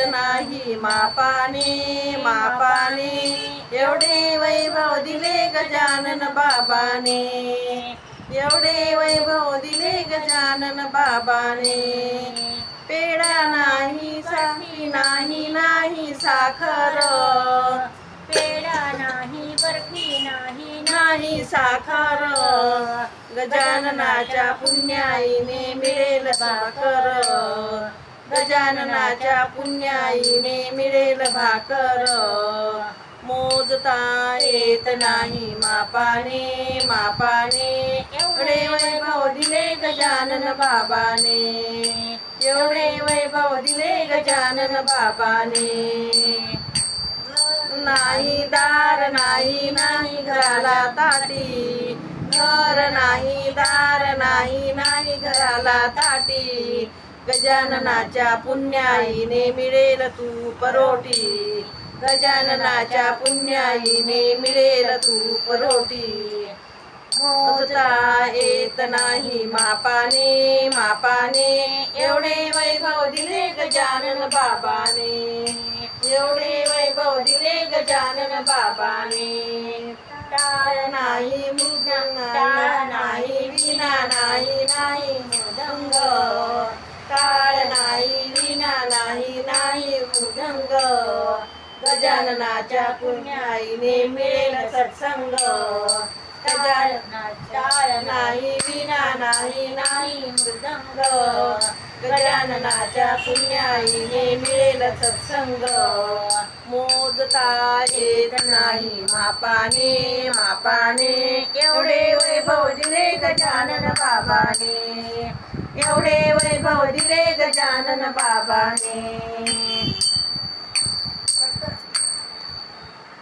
नाही मापाने मापाने, एवढे वैभव दिले गजानन बाबाने, एवढे वैभव दिले गजानन बाबाने. पेढा नाही साखी नाही नाही साखर, पेढा नाही बर्फी नाही नाही साखर, गजाननाच्या पुण्याईने मिळेल भाकर, गजाननाच्या पुण्याईने मिळेल भाकर. मोजता येत नाही मापाने मापाने, एवढे वैभव दिले गजानन बाबाने, एवढे वैभव दिले गजानन बाबाने. नाही दार नाही नाही घराला ताटी, घर नाही दार नाही नाही घराला ताटी, गजाननाच्या पुण्याईने मिळेल तूप रोटी, गजाननाच्या पुण्याईने मिळेल तूप रोटी. मोजता येत नाही मापाने मापाने, एवढे वैभव दिले गजानन बाबाने, एवढे वैभव दिले गजानन बाबाने. टाळ नाही मृदंग नाही वीणा नाही नाही मृदंग, टाळ नाही वीणा नाही नाही मृदंग, गजाननाच्या पुण्याईने मिळेल सत्संग. टाळ नाही वीणा नाही नाही मृदंग, गजाननाच्या पुण्याईने मिळेल सत्संग. मोजता येत नाही मापाने मापाने, एवढे वैभव दिले गजानन बाबाने, एवढे वैभव दिले गजानन बाबाने.